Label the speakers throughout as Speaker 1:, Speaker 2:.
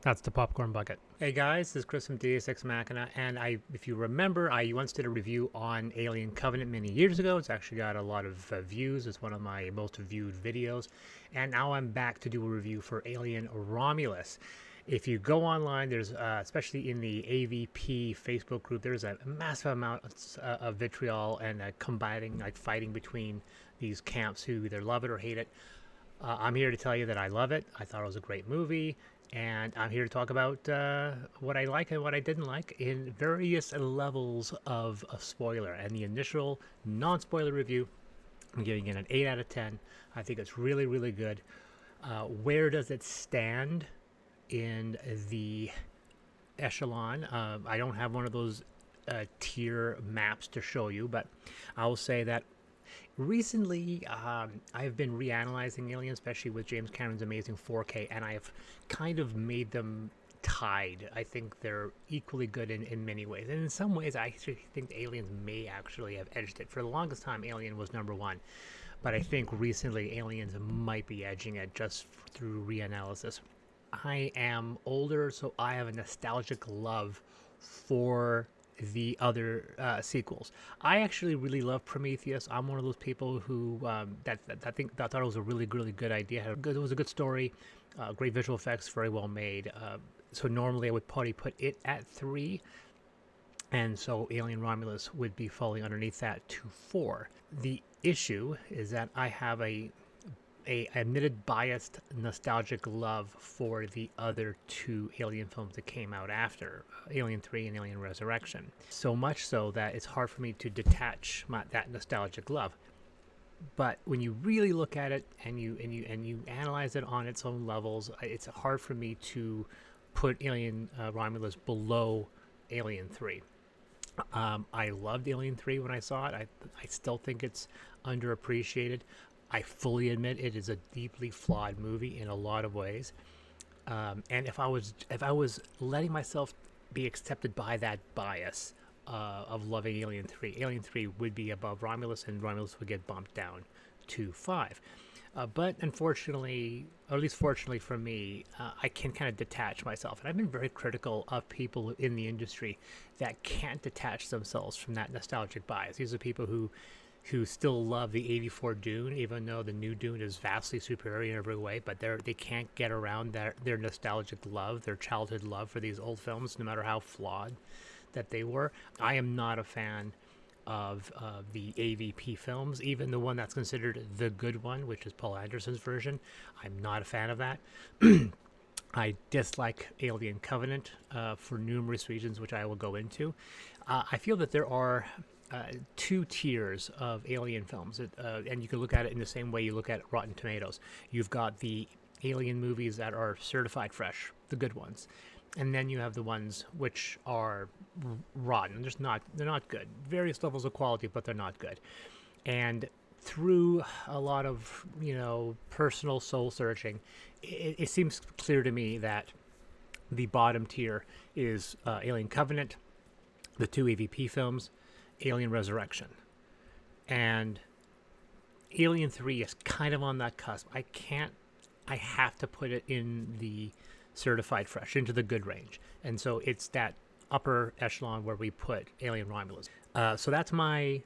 Speaker 1: That's the popcorn bucket. Hey guys, this is Chris from Deus Ex Machina, and if you remember, I once did a review on Alien Covenant many years ago. It's actually got a lot of views. It's one of my most viewed videos, and now I'm back to do a review for Alien Romulus. If you go online, there's especially in the AVP Facebook group, there's a massive amount of vitriol and combating, like fighting between these camps who either love it or hate it. I'm here to tell you that I love it. I thought it was a great movie, and I'm here to talk about what I like and what I didn't like in various levels of a spoiler. And the initial non-spoiler review, I'm giving it an 8 out of 10. I think it's really, really good. Where does it stand in the echelon? I don't have one of those tier maps to show you, but I will say that recently, I've been reanalyzing Alien, especially with James Cameron's amazing 4K, and I've kind of made them tied. I think they're equally good in many ways. And in some ways, I actually think Aliens may actually have edged it. For the longest time, Alien was number one. But I think recently, Aliens might be edging it just through reanalysis. I am older, so I have a nostalgic love for the other sequels. I actually really love Prometheus. I'm one of those people who that thought it was a really really good idea. It was a good story, great visual effects, very well made. So normally I would probably put it at 3, and so Alien Romulus would be falling underneath that to 4. The issue is that I have a admitted biased nostalgic love for the other 2 Alien films that came out after Alien 3 and Alien Resurrection. So much so that it's hard for me to detach that nostalgic love. But when you really look at it and you analyze it on its own levels, it's hard for me to put Alien Romulus below Alien 3. I loved Alien 3 when I saw it. I still think it's underappreciated. I fully admit it is a deeply flawed movie in a lot of ways. And if I was letting myself be accepted by that bias of loving Alien 3, Alien 3 would be above Romulus, and Romulus would get bumped down to 5. But unfortunately, or at least fortunately for me, I can kind of detach myself. And I've been very critical of people in the industry that can't detach themselves from that nostalgic bias. These are people who still love the 84 Dune, even though the new Dune is vastly superior in every way, but they can't get around their nostalgic love, their childhood love for these old films, no matter how flawed that they were. I am not a fan of the AVP films, even the one that's considered the good one, which is Paul Anderson's version. I'm not a fan of that. I dislike Alien Covenant for numerous reasons, which I will go into. I feel that there are 2 tiers of Alien films, and you can look at it in the same way you look at Rotten Tomatoes. You've got the Alien movies that are certified fresh, the good ones, and then you have the ones which are rotten. They're not good. Various levels of quality, but they're not good. And through a lot of personal soul searching, it seems clear to me that the bottom tier is Alien Covenant, the 2 AVP films, Alien Resurrection, and Alien 3 is kind of on that cusp. I have to put it in the certified fresh, into the good range, and so it's that upper echelon where we put Alien Romulus. So that's my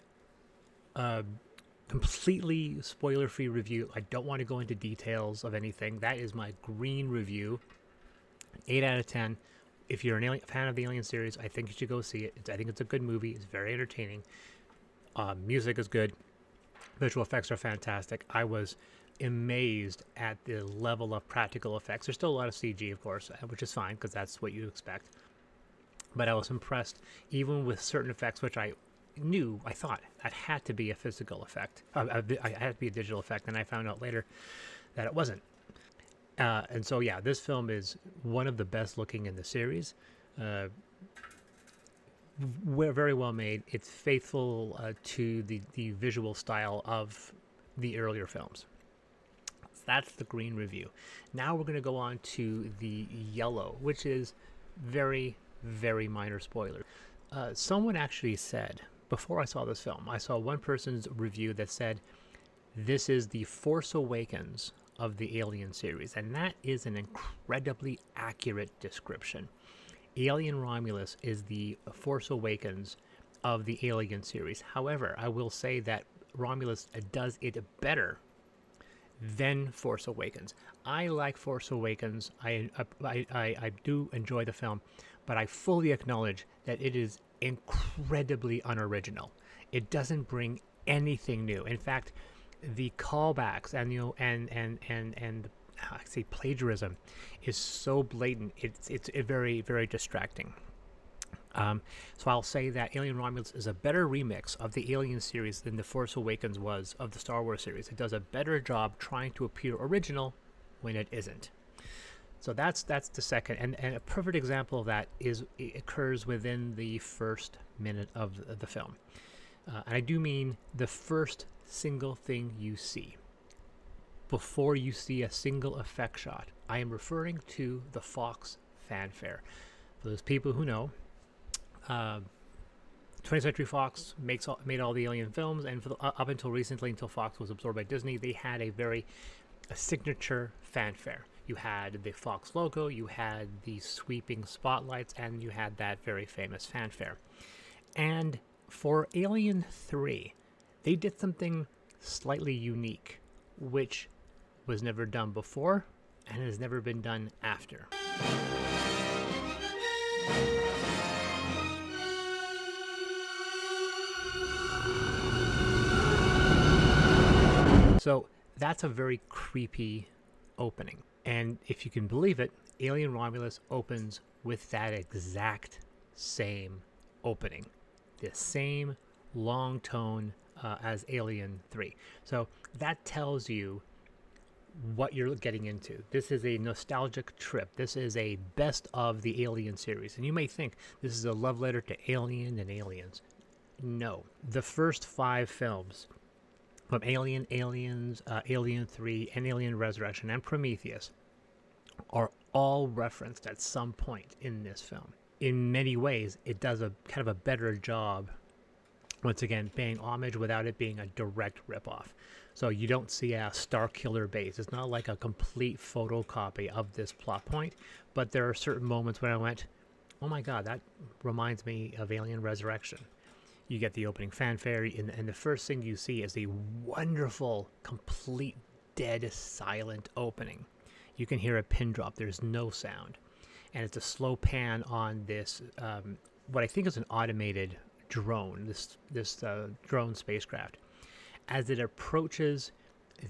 Speaker 1: completely spoiler-free review. I don't want to go into details of anything. That is my green review, 8 out of 10. If you're a fan of the Alien series, I think you should go see it. I think it's a good movie. It's very entertaining. Music is good. Visual effects are fantastic. I was amazed at the level of practical effects. There's still a lot of CG, of course, which is fine because that's what you expect. But I was impressed even with certain effects, which I thought that had to be a physical effect. I had to be a digital effect, and I found out later that it wasn't. And so, yeah, this film is one of the best looking in the series. Very well made. It's faithful to the visual style of the earlier films. So that's the green review. Now we're going to go on to the yellow, which is very, very minor spoiler. Someone actually said, before I saw this film, I saw one person's review that said, "This is the Force Awakens of the Alien series, and that is an incredibly accurate description. Alien Romulus is the Force Awakens of the Alien series. However, I will say that Romulus does it better than Force Awakens. I like Force Awakens. I do enjoy the film, but I fully acknowledge that it is incredibly unoriginal. It doesn't bring anything new. In fact, the callbacks and I say plagiarism is so blatant. It's very distracting. So I'll say that Alien Romulus is a better remix of the Alien series than The Force Awakens was of the Star Wars series. It does a better job trying to appear original when it isn't. So that's the second, and a perfect example of that is it occurs within the first minute of the film. And I do mean the first single thing you see. Before you see a single effect shot, I am referring to the Fox fanfare. For those people who know, 20th Century Fox made all the Alien films, and up until recently, until Fox was absorbed by Disney, they had a signature fanfare. You had the Fox logo, you had the sweeping spotlights, and you had that very famous fanfare. And for Alien 3, they did something slightly unique, which was never done before and has never been done after. So that's a very creepy opening. And if you can believe it, Alien Romulus opens with that exact same opening. The same long tone as Alien 3. So that tells you what you're getting into. This is a nostalgic trip. This is a best of the Alien series. And you may think this is a love letter to Alien and Aliens. No. The first 5 films from Alien, Aliens, Alien 3, and Alien Resurrection, and Prometheus are all referenced at some point in this film. In many ways, it does a kind of a better job, once again, paying homage without it being a direct ripoff. So you don't see a Starkiller base. It's not like a complete photocopy of this plot point, but there are certain moments when I went, oh my god, that reminds me of Alien Resurrection. You get the opening fanfare, and the first thing you see is a wonderful, complete, dead, silent opening. You can hear a pin drop. There's no sound. And it's a slow pan on this, what I think is an automated drone, this drone spacecraft. As it approaches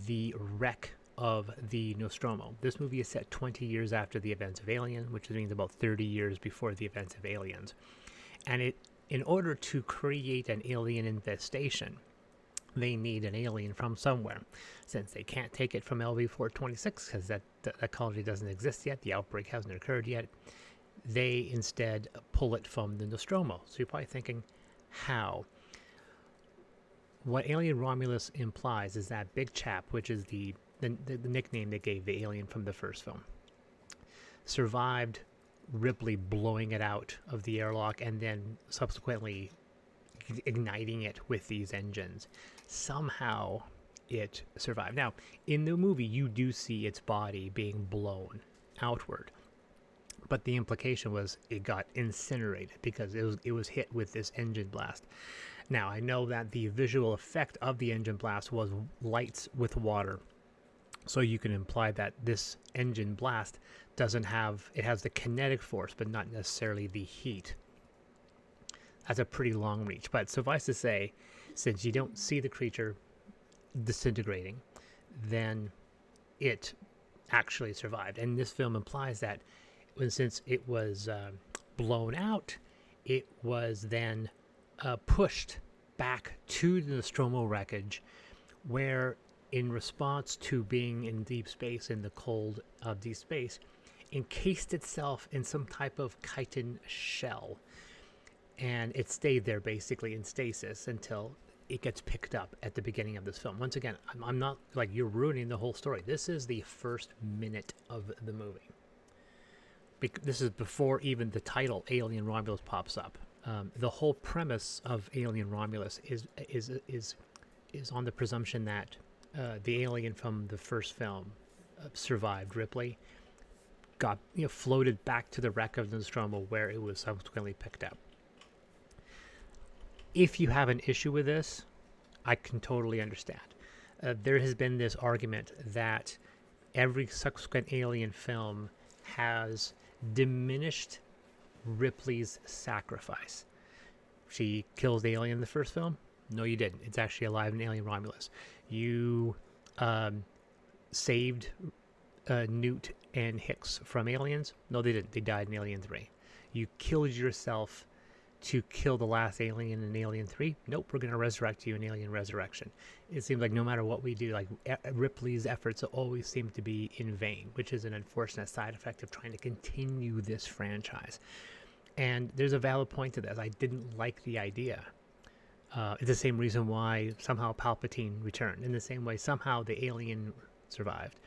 Speaker 1: the wreck of the Nostromo. This movie is set 20 years after the events of Alien, which means about 30 years before the events of Aliens. And in order to create an alien infestation, they need an alien from somewhere. Since they can't take it from LV-426 because that colony doesn't exist yet, the outbreak hasn't occurred yet, they instead pull it from the Nostromo. So you're probably thinking, how? What Alien Romulus implies is that big chap, which is the nickname they gave the alien from the first film, survived Ripley blowing it out of the airlock and then subsequently igniting it with these engines. Somehow it survived. Now, in the movie, you do see its body being blown outward, but the implication was it got incinerated because it was hit with this engine blast. Now, I know that the visual effect of the engine blast was lights with water, so you can imply that this engine blast it has the kinetic force, but not necessarily the heat. That's a pretty long reach, but suffice to say, since you don't see the creature disintegrating, then it actually survived. And this film implies that since it was blown out, it was then pushed back to the Nostromo wreckage, where in response to being in deep space, in the cold of deep space, encased itself in some type of chitin shell. And it stayed there basically in stasis until it gets picked up at the beginning of this film. Once again, I'm not like, you're ruining the whole story. This is the first minute of the movie. This is before even the title Alien Romulus pops up. The whole premise of Alien Romulus is on the presumption that the alien from the first film survived Ripley, got floated back to the wreck of the Nostromo where it was subsequently picked up. If you have an issue with this, I can totally understand. There has been this argument that every subsequent Alien film has diminished Ripley's sacrifice. She kills the alien in the first film. No, you didn't. It's actually alive in Alien Romulus. You saved Newt and Hicks from aliens. No, they didn't. They died in Alien 3. You killed yourself to kill the last alien in Alien 3. Nope, we're going to resurrect you in Alien Resurrection. It seems like no matter what we do, like Ripley's efforts always seem to be in vain, which is an unfortunate side effect of trying to continue this franchise. And there's a valid point to this. I didn't like the idea. It's the same reason why somehow Palpatine returned. In the same way, somehow the alien survived.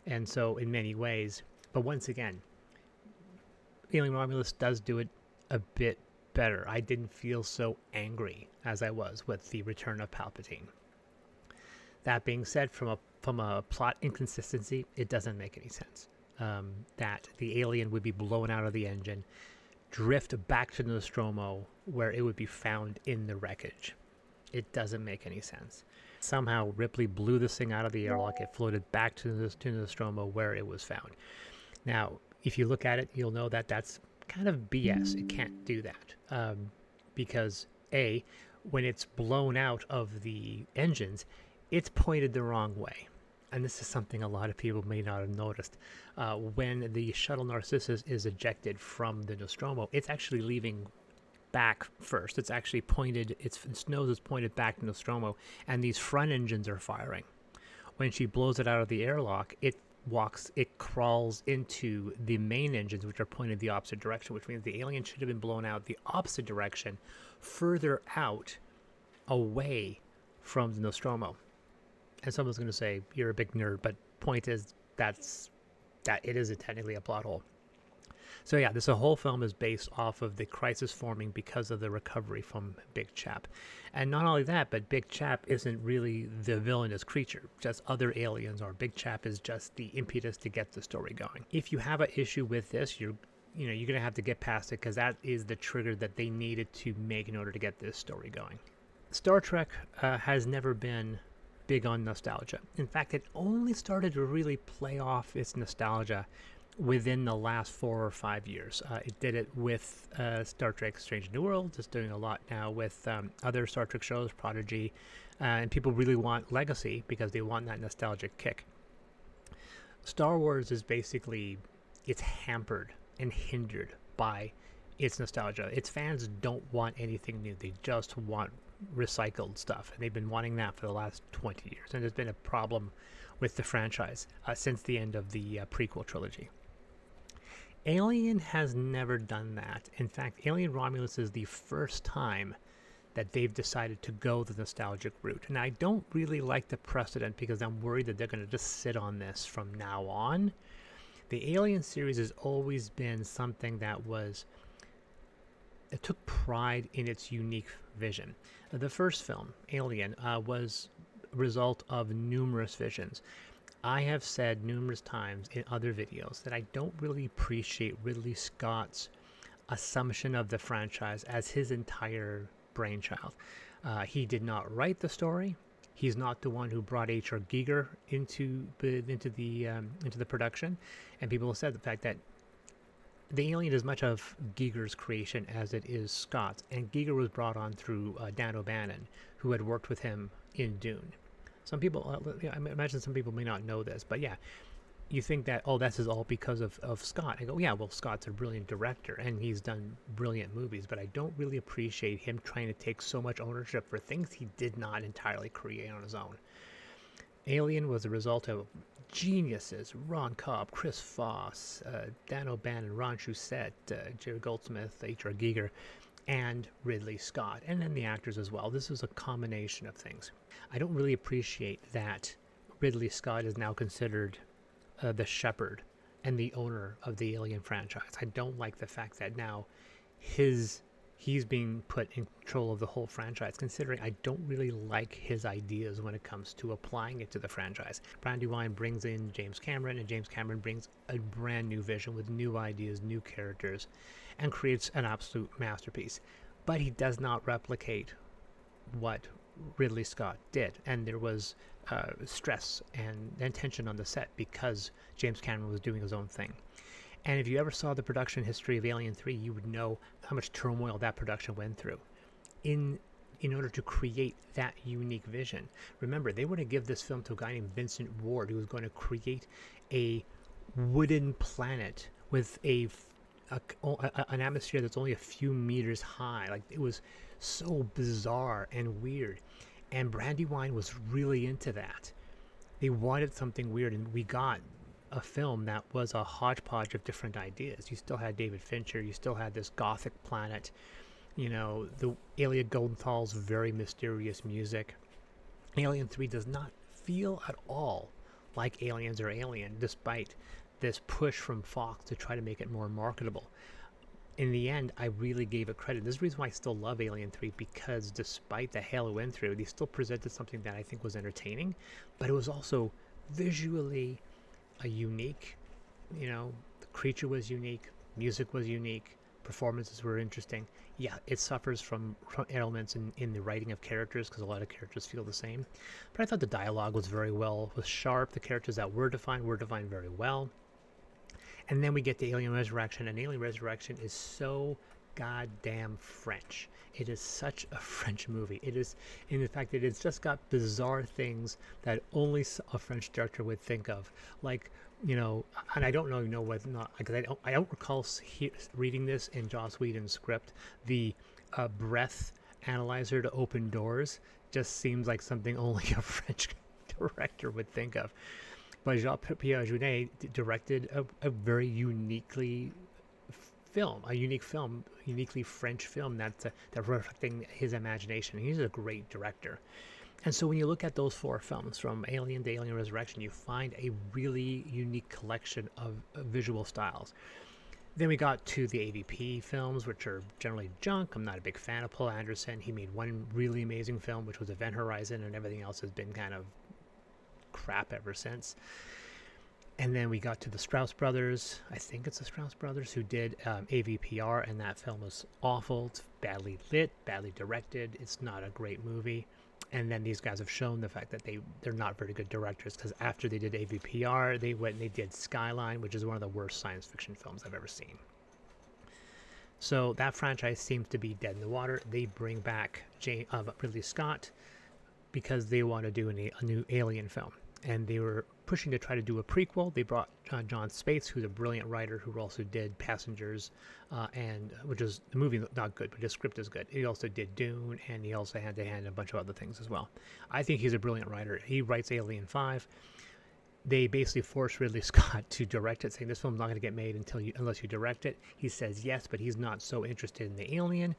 Speaker 1: And so in many ways, but once again, Alien Romulus does do it a bit better. I didn't feel so angry as I was with the return of Palpatine. That being said, from a plot inconsistency, it doesn't make any sense. That the alien would be blown out of the engine, drift back to the Nostromo, where it would be found in the wreckage. It doesn't make any sense. Somehow Ripley blew this thing out of the airlock. It floated back to the Nostromo, where it was found. Now, if you look at it, you'll know that that's kind of BS. It can't do that because A, when it's blown out of the engines, it's pointed the wrong way. And this is something a lot of people may not have noticed. When the shuttle Narcissus is ejected from the Nostromo, it's actually leaving back first. It's actually pointed, its nose is pointed back to Nostromo, and these front engines are firing. When she blows it out of the airlock, it crawls into the main engines, which are pointed the opposite direction, which means the alien should have been blown out the opposite direction, further out, away from the Nostromo. And someone's going to say, you're a big nerd, but point is that it is technically a plot hole. So yeah, this whole film is based off of the crisis forming because of the recovery from Big Chap. And not only that, but Big Chap isn't really the villainous creature. Just other aliens are. Big Chap is just the impetus to get the story going. If you have an issue with this, you're going to have to get past it, because that is the trigger that they needed to make in order to get this story going. Star Trek has never been big on nostalgia. In fact, it only started to really play off its nostalgia within the last 4 or 5 years. It did it with Star Trek Strange New Worlds. It's doing a lot now with other Star Trek shows, Prodigy, and people really want Legacy because they want that nostalgic kick. Star Wars is basically, it's hampered and hindered by its nostalgia. Its fans don't want anything new. They just want recycled stuff, and they've been wanting that for the last 20 years, and there's been a problem with the franchise since the end of the prequel trilogy. Alien has never done that. In fact, Alien Romulus is the first time that they've decided to go the nostalgic route. And I don't really like the precedent, because I'm worried that they're going to just sit on this from now on. The Alien series has always been something that it took pride in its unique vision. The first film, Alien, was a result of numerous visions. I have said numerous times in other videos that I don't really appreciate Ridley Scott's assumption of the franchise as his entire brainchild. He did not write the story. He's not the one who brought H.R. Giger into the production, and people have said the fact that the Alien is much of Giger's creation as it is Scott's, and Giger was brought on through Dan O'Bannon, who had worked with him in Dune. Some people, I imagine some people may not know this, but yeah, you think that, oh, this is all because of Scott. I go, yeah, well, Scott's a brilliant director, and he's done brilliant movies, but I don't really appreciate him trying to take so much ownership for things he did not entirely create on his own. Alien was a result of geniuses: Ron Cobb, Chris Foss, Dan O'Bannon, Ron Shusett, Jerry Goldsmith, H.R. Giger, and Ridley Scott, and then the actors as well. This is a combination of things. I don't really appreciate that Ridley Scott is now considered the shepherd and the owner of the Alien franchise. I don't like the fact that now his he's being put in control of the whole franchise, considering I don't really like his ideas when it comes to applying it to the franchise. Brandywine brings in James Cameron, and James Cameron brings a brand new vision with new ideas, new characters, and creates an absolute masterpiece. But he does not replicate what Ridley Scott did, and there was stress and tension on the set because James Cameron was doing his own thing. And if you ever saw the production history of Alien 3, you would know how much turmoil that production went through in order to create that unique vision. Remember, they were going to give this film to a guy named Vincent Ward, who was going to create a wooden planet with an atmosphere that's only a few meters high. Like, it was so bizarre and weird. And Brandywine was really into that. They wanted something weird, and we got a film that was a hodgepodge of different ideas. You still had David Fincher, you still had this gothic planet, the Elia Goldenthal's very mysterious music. Alien 3 does not feel at all like Aliens or Alien, despite this push from Fox to try to make it more marketable. In the end, I really gave it credit. This is the reason why I still love Alien 3, because despite the hell it went through, they still presented something that I think was entertaining, but it was also visually a unique, the creature was unique, music was unique, performances were interesting. Yeah, it suffers from elements in the writing of characters, because a lot of characters feel the same. But I thought the dialogue was sharp. The characters that were defined very well. And then we get to Alien Resurrection, and Alien Resurrection is so goddamn French. It is such a French movie. It is, in fact, it's just got bizarre things that only a French director would think of. Like, and I don't know whether or not, because I don't recall reading this in Joss Whedon's script. The breath analyzer to open doors just seems like something only a French director would think of. But Jean-Pierre Jeunet directed a very uniquely uniquely French film that's reflecting his imagination. He's a great director. And so when you look at those four films, from Alien to Alien Resurrection, you find a really unique collection of visual styles. Then we got to the AVP films, which are generally junk. I'm not a big fan of Paul Anderson. He made one really amazing film, which was Event Horizon, and everything else has been kind of crap ever since. And then we got to the Strauss brothers. I think it's the Strauss brothers who did AVPR, and that film was awful. It's badly lit, badly directed. It's not a great movie. And then these guys have shown the fact that they're not very good directors, because after they did AVPR, they went and they did Skyline, which is one of the worst science fiction films I've ever seen. So that franchise seems to be dead in the water. They bring back Ridley Scott because they want to do a new Alien film. And they were pushing to try to do a prequel. They brought John Spates, who's a brilliant writer who also did Passengers, and which is the movie not good, but his script is good. He also did Dune, and he also had to hand a bunch of other things as well. I think he's a brilliant writer. He writes Alien 5. They basically forced Ridley Scott to direct it, saying this film's not going to get made unless you direct it. He says yes, but he's not so interested in the Alien.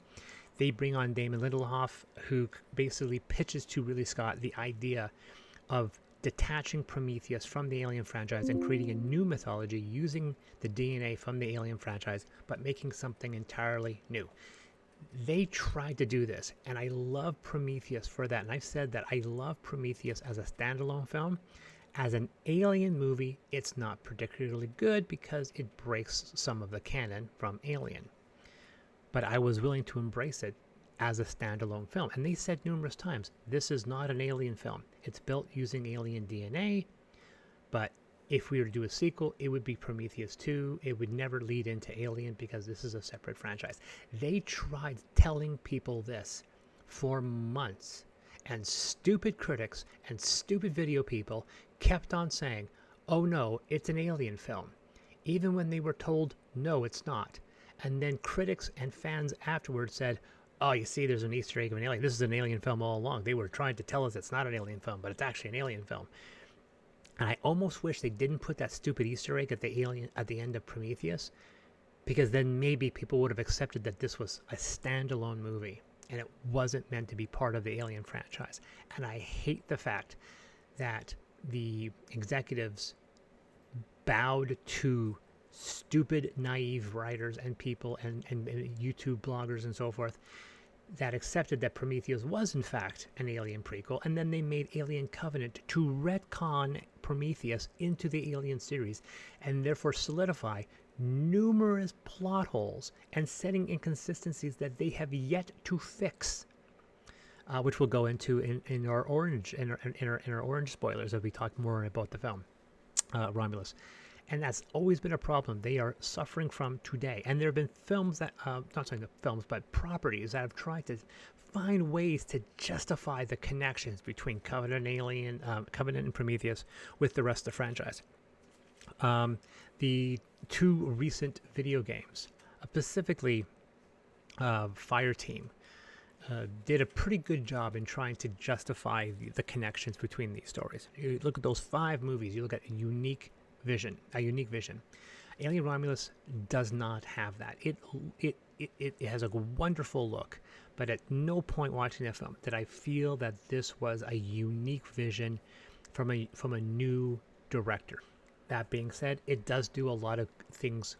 Speaker 1: They bring on Damon Lindelof, who basically pitches to Ridley Scott the idea of detaching Prometheus from the Alien franchise and creating a new mythology using the DNA from the Alien franchise, but making something entirely new. They tried to do this, and I love Prometheus for that. And I've said that I love Prometheus as a standalone film. As an Alien movie, it's not particularly good because it breaks some of the canon from Alien. But I was willing to embrace it as a standalone film. And they said numerous times, this is not an Alien film. It's built using alien DNA, but if we were to do a sequel, it would be Prometheus 2. It would never lead into Alien because this is a separate franchise. They tried telling people this for months, and stupid critics and stupid video people kept on saying, oh no, it's an Alien film, even when they were told, no, it's not. And then critics and fans afterwards said, oh, you see, there's an Easter egg of an alien. This is an Alien film all along. They were trying to tell us it's not an Alien film, but it's actually an Alien film. And I almost wish they didn't put that stupid Easter egg at the end of Prometheus, because then maybe people would have accepted that this was a standalone movie and it wasn't meant to be part of the Alien franchise. And I hate the fact that the executives bowed to stupid, naive writers and people and YouTube bloggers and so forth that accepted that Prometheus was in fact an Alien prequel, and then they made Alien Covenant to retcon Prometheus into the Alien series and therefore solidify numerous plot holes and setting inconsistencies that they have yet to fix, which we'll go into in our orange orange spoilers as we talk more about the film Romulus. And that's always been a problem they are suffering from today. And there have been films that, not saying the films, but properties that have tried to find ways to justify the connections between Covenant and Prometheus with the rest of the franchise. The two recent video games, specifically Fireteam, did a pretty good job in trying to justify the connections between these stories. You look at those 5 movies, you look at a unique vision. Alien Romulus does not have that. It has a wonderful look, but at no point watching that film did I feel that this was a unique vision from a new director. That being said, it does do a lot of things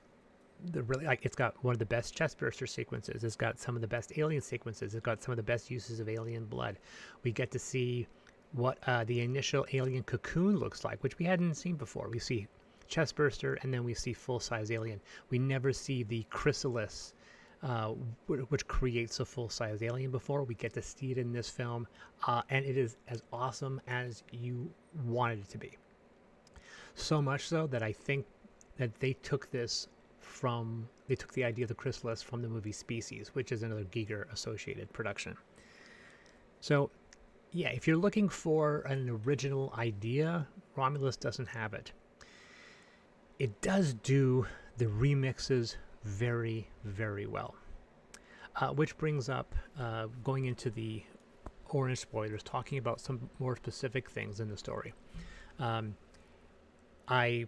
Speaker 1: that really, like, it's got one of the best chestburster sequences. It's got some of the best alien sequences. It's got some of the best uses of alien blood. We get to see what the initial alien cocoon looks like, which we hadn't seen before. We see chestburster, and then we see full-size alien. We never see the chrysalis, which creates a full-size alien before. We get to see it in this film, and it is as awesome as you wanted it to be. So much so that I think that they took the idea of the chrysalis from the movie Species, which is another Giger-associated production. So yeah, if you're looking for an original idea, Romulus doesn't have it. It does do the remixes very, very well. Which brings up, going into the orange spoilers, talking about some more specific things in the story. I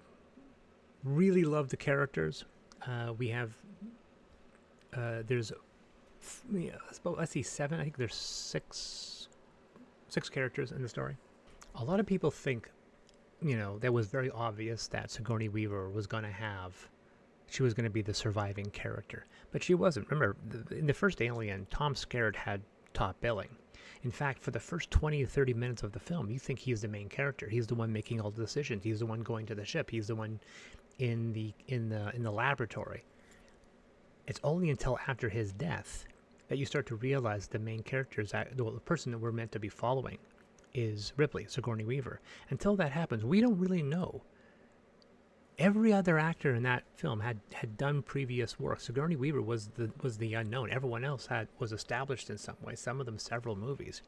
Speaker 1: really love the characters. We have, there's, let's see, 7, I think there's 6 characters in the story. A lot of people think, that was very obvious that Sigourney Weaver was going to be the surviving character. But she wasn't. Remember, in the first Alien, Tom Skerritt had top billing. In fact, for the first 20 to 30 minutes of the film, you think he's the main character. He's the one making all the decisions. He's the one going to the ship. He's the one in the laboratory. It's only until after his death that you start to realize the main character is the person that we're meant to be following is Ripley, Sigourney Weaver. Until that happens, we don't really know. Every other actor in that film had done previous work. Sigourney Weaver was the unknown. Everyone else was established in some way. Some of them several movies.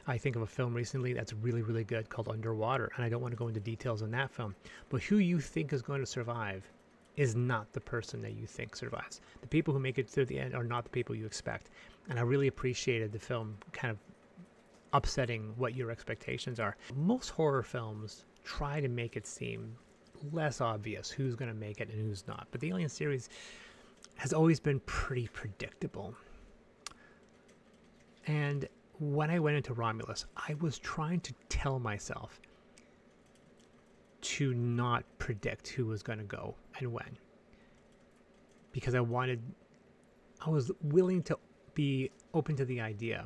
Speaker 1: I think of a film recently that's really, really good called Underwater, and I don't want to go into details on that film. But who you think is going to survive is not the person that you think survives. The people who make it through the end are not the people you expect. And I really appreciated the film kind of upsetting what your expectations are. Most horror films try to make it seem less obvious who's going to make it and who's not. But the Alien series has always been pretty predictable. And when I went into Romulus, I was trying to tell myself to not predict who was going to go and when. Because I was willing to be open to the idea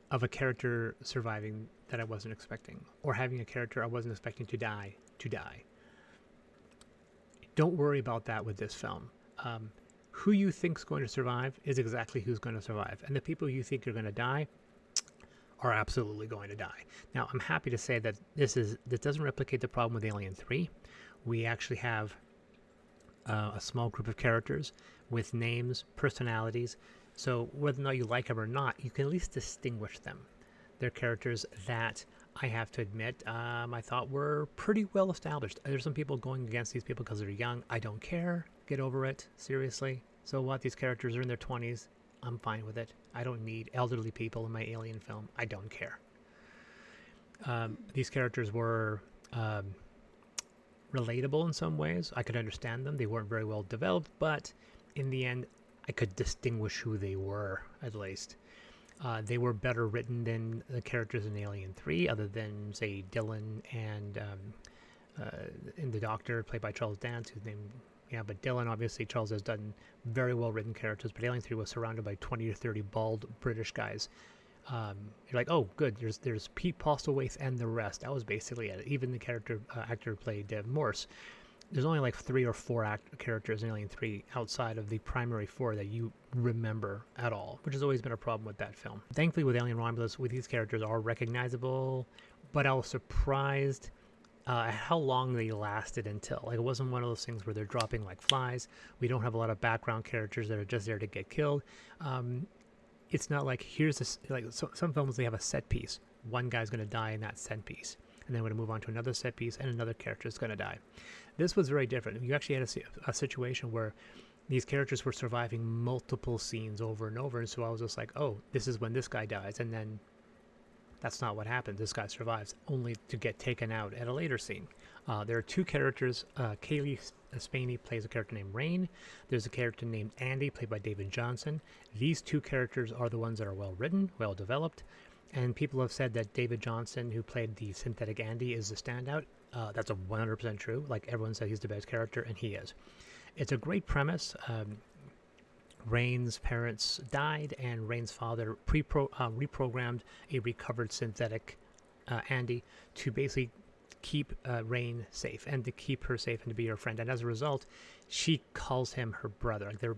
Speaker 1: of a character surviving that I wasn't expecting, or having a character I wasn't expecting to die. Don't worry about that with this film. Who you think's going to survive is exactly who's going to survive, and the people you think are going to die are absolutely going to die. Now, I'm happy to say that this doesn't replicate the problem with Alien 3. We actually have a small group of characters with names, personalities. So whether or not you like them or not, you can at least distinguish them. They're characters that I have to admit I thought were pretty well established. There's some people going against these people because they're young. I don't care. Get over it. Seriously. So what? These characters are in their 20s. I'm fine with it. I don't need elderly people in my Alien film. I don't care. These characters were relatable in some ways. I could understand them. They weren't very well developed, but in the end, I could distinguish who they were, at least. They were better written than the characters in Alien 3, other than, say, Dylan and in The Doctor, played by Charles Dance, whose name, yeah, but Dylan, obviously, Charles has done very well written characters, but Alien 3 was surrounded by 20 to 30 bald British guys. You're like, oh, good, there's Pete Postlewaite and the rest. That was basically it. Even the actor who played Morse. There's only like 3 or 4 characters in Alien 3 outside of the primary 4 that you remember at all, which has always been a problem with that film. Thankfully, with Alien Romulus, with these characters are recognizable, but I was surprised at how long they lasted until. Like, it wasn't one of those things where they're dropping like flies. We don't have a lot of background characters that are just there to get killed. It's not like here's this, like some films, they have a set piece. One guy's going to die in that set piece, and then we're going to move on to another set piece, and another character is going to die. This was very different. You actually had a situation where these characters were surviving multiple scenes over and over, and so I was just like, oh, this is when this guy dies, and then that's not what happened. This guy survives, only to get taken out at a later scene. There are 2 characters. Kaylee Spaney plays a character named Rain. There's a character named Andy, played by David Johnson. These 2 characters are the ones that are well written, well developed, and people have said that David Johnson, who played the synthetic Andy, is the standout. That's 100% true. Like, everyone said he's the best character, and he is. It's a great premise. Rain's parents died, and Rain's father reprogrammed a recovered synthetic Andy to basically keep Rain safe and to keep her safe and to be her friend. And as a result, she calls him her brother. Like,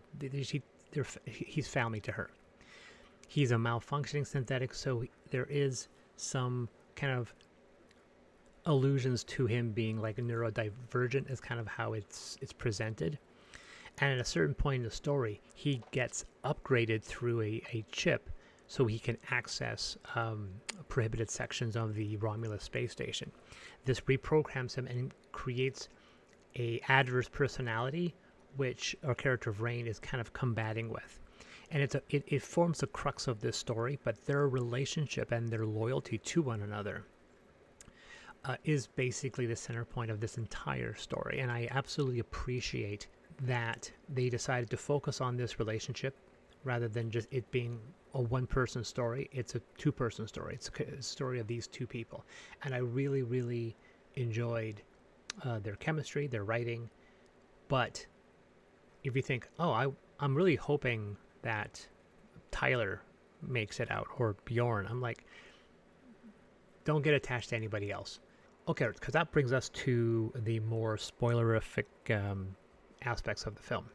Speaker 1: he's family to her. He's a malfunctioning synthetic, so there is some kind of allusions to him being like neurodivergent is kind of how it's presented. And at a certain point in the story, he gets upgraded through a chip so he can access prohibited sections of the Romulus space station. This reprograms him and creates a adverse personality, which our character of Rain is kind of combating with. And it forms the crux of this story, but their relationship and their loyalty to one another is basically the center point of this entire story. And I absolutely appreciate that they decided to focus on this relationship rather than just it being a one-person story. It's a two-person story. It's a story of these 2 people. And I really, really enjoyed their chemistry, their writing. But if you think, oh, I'm really hoping that Tyler makes it out, or Bjorn, I'm like, don't get attached to anybody else. Okay, because that brings us to the more spoilerific aspects of the film.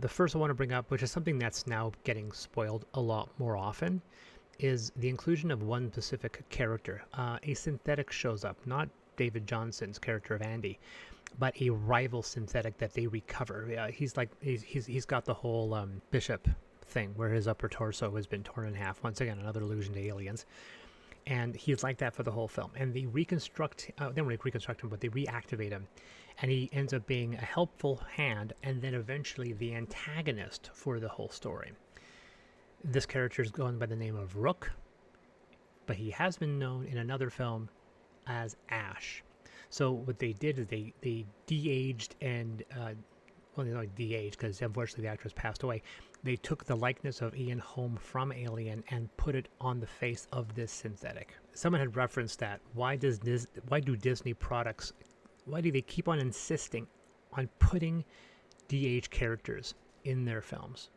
Speaker 1: The first I want to bring up, which is something that's now getting spoiled a lot more often, is the inclusion of one specific character. A synthetic shows up, not David Johnson's character of Andy, but a rival synthetic that they recover. He's got the whole Bishop thing where his upper torso has been torn in half. Once again, another allusion to Aliens. And he's like that for the whole film. And they they don't reconstruct him, but they reactivate him. And he ends up being a helpful hand and then eventually the antagonist for the whole story. This character is going by the name of Rook, but he has been known in another film as Ash. So what they did is they de-aged and, well, they don't de-aged because unfortunately the actress passed away. They took the likeness of Ian Holm from Alien and put it on the face of this synthetic. Someone had referenced that. Why do Disney products, why do they keep on insisting on putting de-aged characters in their films?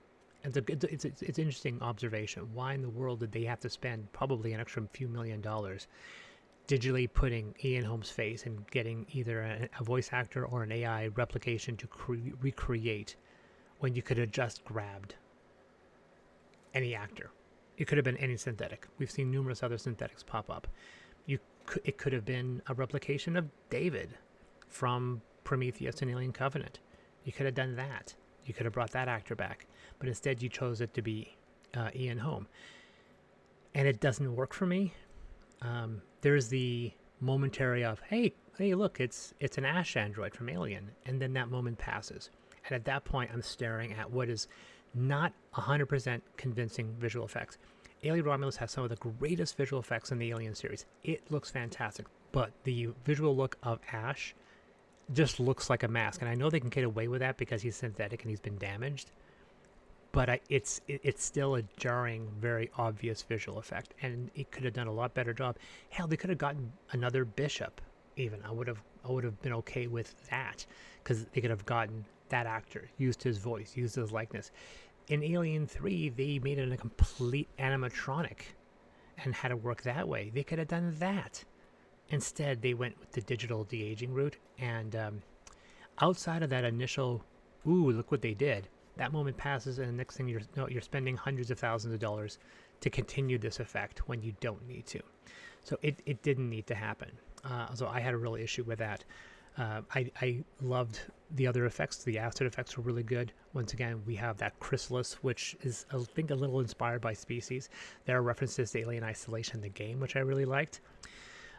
Speaker 1: It's an interesting observation. Why in the world did they have to spend probably an extra few $1 million digitally putting Ian Holm's face and getting either a voice actor or an AI replication to recreate when you could have just grabbed any actor? It could have been any synthetic. We've seen numerous other synthetics pop up. It could have been a replication of David from Prometheus and Alien Covenant. You could have done that. You could have brought that actor back. But instead you chose it to be Ian Holm. And it doesn't work for me. There's the momentary of, hey, look, it's an Ash android from Alien. And then that moment passes. And at that point, I'm staring at what is not 100% convincing visual effects. Alien Romulus has some of the greatest visual effects in the Alien series. It looks fantastic. But the visual look of Ash just looks like a mask. And I know they can get away with that because he's synthetic and he's been damaged. But it's still a jarring, very obvious visual effect. And it could have done a lot better job. Hell, they could have gotten another Bishop even. I would have I would have been okay with that, because they could have gotten that actor, used his voice, used his likeness. In Alien 3, they made it a complete animatronic and had it work that way. They could have done that. Instead, they went with the digital de-aging route, and outside of that initial, ooh, look what they did, that moment passes, and the next thing you're spending hundreds of thousands of dollars to continue this effect when you don't need to. So it didn't need to happen. So I had a real issue with that. I loved the other effects. The acid effects were really good. Once again, we have that chrysalis, which is, I think, a little inspired by Species. There are references to Alien Isolation, the game, which I really liked.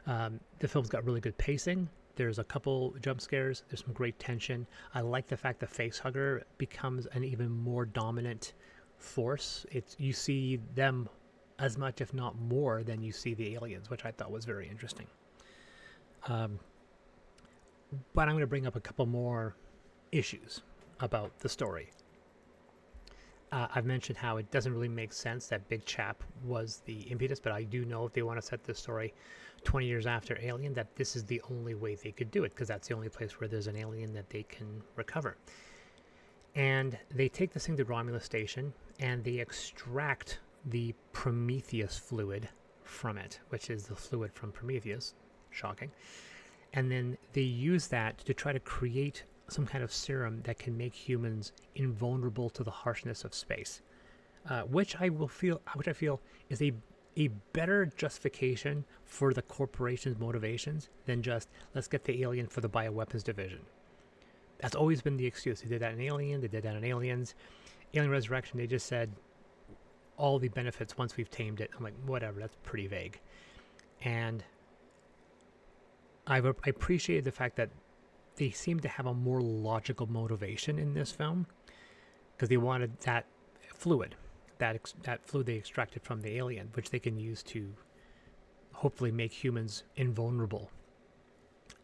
Speaker 1: The film's got really good pacing. There's a couple jump scares. There's some great tension. I like the fact the facehugger becomes an even more dominant force. You see them as much, if not more, than you see the aliens, which I thought was very interesting. But I'm going to bring up a couple more issues about the story. I've mentioned how it doesn't really make sense that Big Chap was the impetus, but I do know if they want to set this story 20 years after Alien, that this is the only way they could do it, because that's the only place where there's an alien that they can recover. And they take this thing to Romulus Station, and they extract the Prometheus fluid from it, which is the fluid from Prometheus. Shocking. And then they use that to try to create some kind of serum that can make humans invulnerable to the harshness of space, which I feel is a better justification for the corporation's motivations than just, let's get the alien for the bioweapons division. That's always been the excuse. They did that in Alien, they did that in Aliens. Alien Resurrection, they just said all the benefits once we've tamed it. I'm like, whatever, that's pretty vague. And I appreciated the fact that they seem to have a more logical motivation in this film, because they wanted that fluid, that fluid they extracted from the alien, which they can use to hopefully make humans invulnerable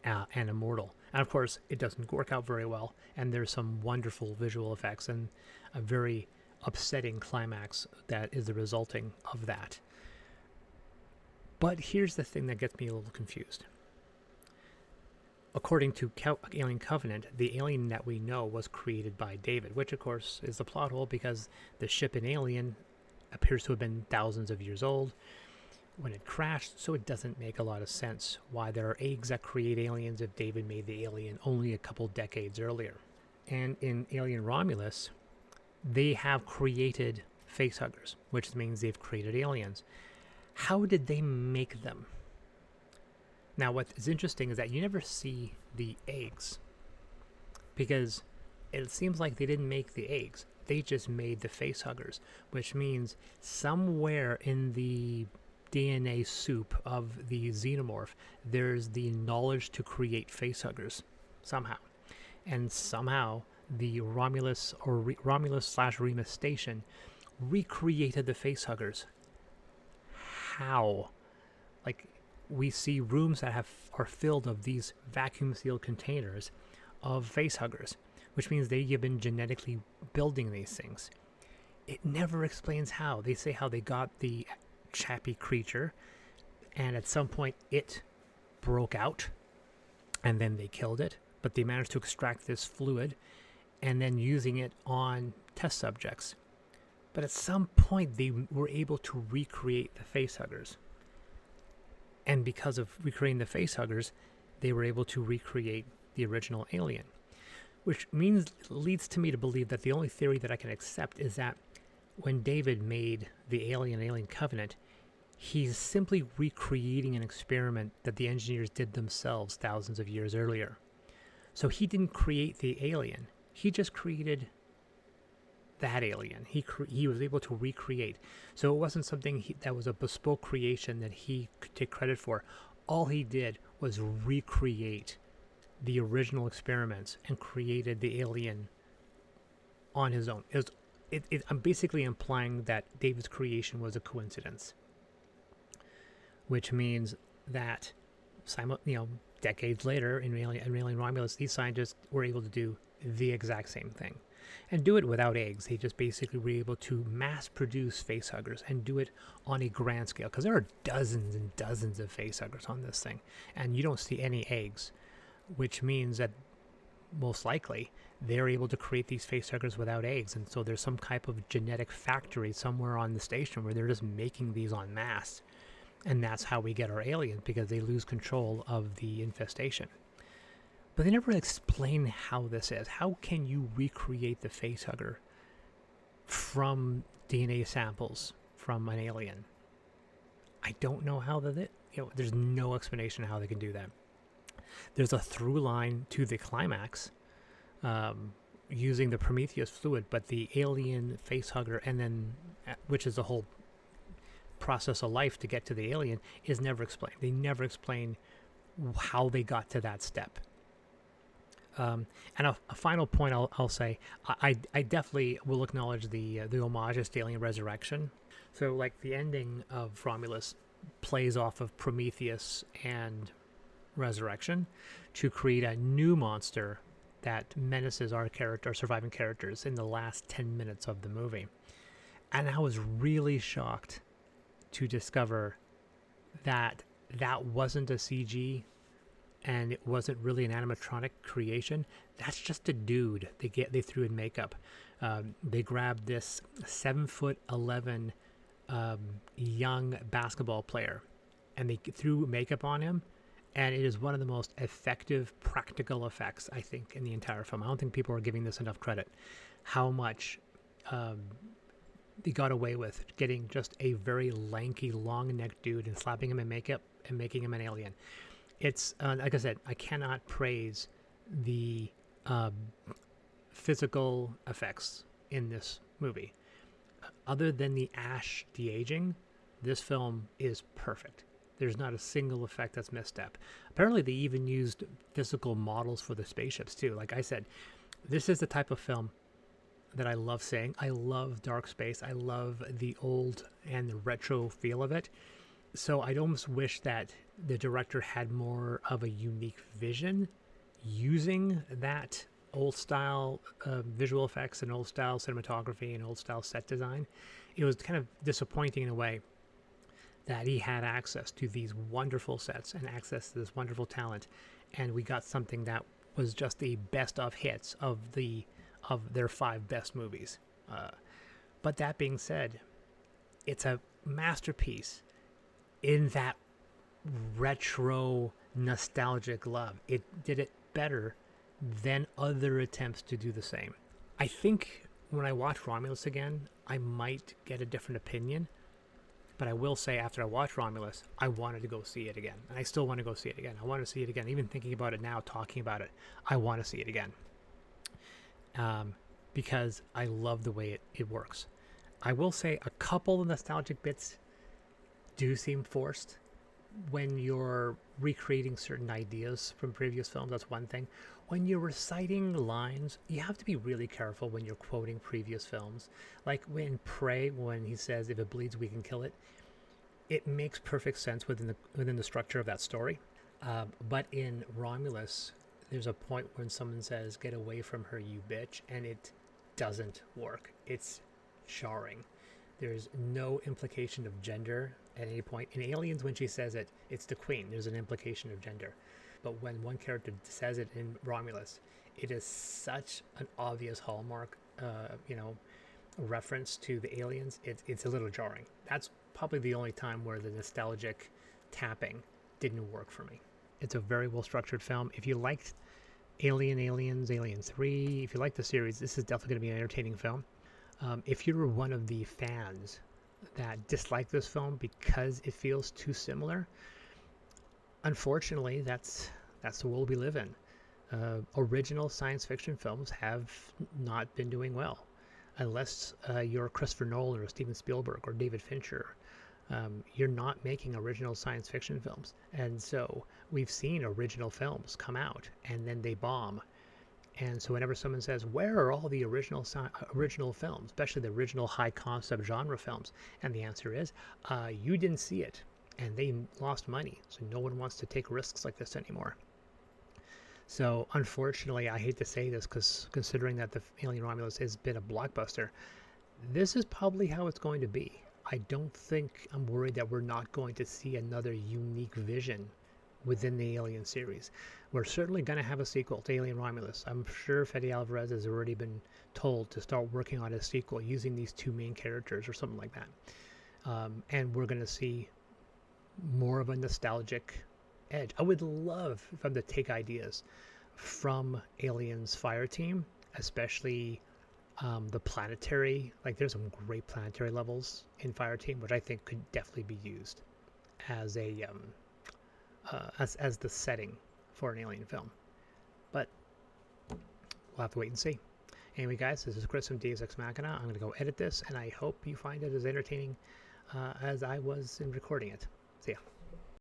Speaker 1: and immortal. And of course, it doesn't work out very well, and there's some wonderful visual effects and a very upsetting climax that is the resulting of that. But here's the thing that gets me a little confused. According to Alien Covenant, the alien that we know was created by David, which of course is the plot hole, because the ship in Alien appears to have been thousands of years old when it crashed, so it doesn't make a lot of sense why there are eggs that create aliens if David made the alien only a couple decades earlier. And in Alien Romulus, they have created facehuggers, which means they've created aliens. How did they make them? Now, what is interesting is that you never see the eggs, because it seems like they didn't make the eggs. They just made the facehuggers, which means somewhere in the DNA soup of the xenomorph, there's the knowledge to create facehuggers somehow. And somehow the Romulus Romulus/Remus station recreated the facehuggers. How? Like, we see rooms that are filled of these vacuum sealed containers of facehuggers, which means they've been genetically building these things. It never explains how. They say how they got the chappy creature, and at some point it broke out, and then they killed it, but they managed to extract this fluid and then using it on test subjects. But at some point they were able to recreate the facehuggers. And because of recreating the facehuggers, they were able to recreate the original alien. Which leads to me to believe that the only theory that I can accept is that when David made the Alien Covenant, he's simply recreating an experiment that the engineers did themselves thousands of years earlier. So he didn't create the alien. He just created that alien. He was able to recreate. So it wasn't something that was a bespoke creation that he could take credit for. All he did was recreate the original experiments and created the alien on his own. I'm basically implying that David's creation was a coincidence, which means that decades later in Alien Romulus, these scientists were able to do the exact same thing and do it without eggs. They just basically were able to mass produce facehuggers and do it on a grand scale, because there are dozens and dozens of facehuggers on this thing, and you don't see any eggs. which means that most likely they're able to create these facehuggers without eggs. And so there's some type of genetic factory somewhere on the station where they're just making these en masse. And that's how we get our aliens, because they lose control of the infestation. But they never explain how this is. How can you recreate the facehugger from DNA samples from an alien? I don't know how that. There's no explanation how they can do that. There's a through line to the climax using the Prometheus fluid, but the alien facehugger, and then which is the whole process of life to get to the alien, is never explained. They never explain how they got to that step. And a final point I'll say, I definitely will acknowledge the homages to Alien Resurrection. So like the ending of Romulus plays off of Prometheus and Resurrection to create a new monster that menaces our surviving characters in the last 10 minutes of the movie. And I was really shocked to discover that that wasn't a CG and it wasn't really an animatronic creation. That's just a dude they threw in makeup. They grabbed this 7'11" young basketball player and they threw makeup on him, and it is one of the most effective practical effects, I think, in the entire film. I don't think people are giving this enough credit. How much they got away with getting just a very lanky, long-necked dude and slapping him in makeup and making him an alien. It's, like I said, I cannot praise the physical effects in this movie. Other than the Ash de-aging, this film is perfect. There's not a single effect that's misstep. Apparently, they even used physical models for the spaceships, too. Like I said, this is the type of film that I love seeing. I love dark space. I love the old and the retro feel of it. So I'd almost wish that the director had more of a unique vision using that old style visual effects and old style cinematography and old style set design. It was kind of disappointing in a way that he had access to these wonderful sets and access to this wonderful talent, and we got something that was just the best of hits of their 5 best movies. But that being said, it's a masterpiece in that retro nostalgic love. It did it better than other attempts to do the same. I think when I watch Romulus again, I might get a different opinion, but I will say after I watched Romulus, I wanted to go see it again, and I still want to go see it again. I want to see it again. Even thinking about it now, talking about it, I want to see it again. Because I love the way it works. I will say a couple of nostalgic bits do seem forced when you're recreating certain ideas from previous films. That's one thing. When you're reciting lines, you have to be really careful when you're quoting previous films. Like in Prey, when he says, "If it bleeds, we can kill it." It makes perfect sense within the structure of that story. But in Romulus, there's a point when someone says, "Get away from her, you bitch," and it doesn't work. It's jarring. There's no implication of gender at any point. In Aliens, when she says it, it's the queen. There's an implication of gender. But when one character says it in Romulus, it is such an obvious hallmark, reference to the aliens. It's a little jarring. That's probably the only time where the nostalgic tapping didn't work for me. It's a very well-structured film. If you liked Aliens, Alien 3, if you like the series, this is definitely going to be an entertaining film. If you were one of the fans that dislike this film because it feels too similar, unfortunately, that's the world we live in. Original science fiction films have not been doing well. Unless you're Christopher Nolan or Steven Spielberg or David Fincher, you're not making original science fiction films. And so we've seen original films come out and then they bomb. And so whenever someone says, "Where are all the original films, especially the original high concept genre films?" And the answer is, you didn't see it, and they lost money. So no one wants to take risks like this anymore. So unfortunately, I hate to say this, because considering that the Alien Romulus has been a blockbuster, this is probably how it's going to be. I don't think I'm worried that we're not going to see another unique vision within the Alien series. We're certainly going to have a sequel to Alien Romulus. I'm sure Fede Alvarez has already been told to start working on a sequel using these two main characters or something like that. And we're going to see more of a nostalgic edge. I would love for them to take ideas from Alien's fire team, especially the planetary. Like, there's some great planetary levels in fire team, which I think could definitely be used as a as the setting for an Alien film. But we'll have to wait and see. Anyway, guys, this is Chris from Deus Ex Machina. I'm going to go edit this, and I hope you find it as entertaining as I was in recording it. See ya.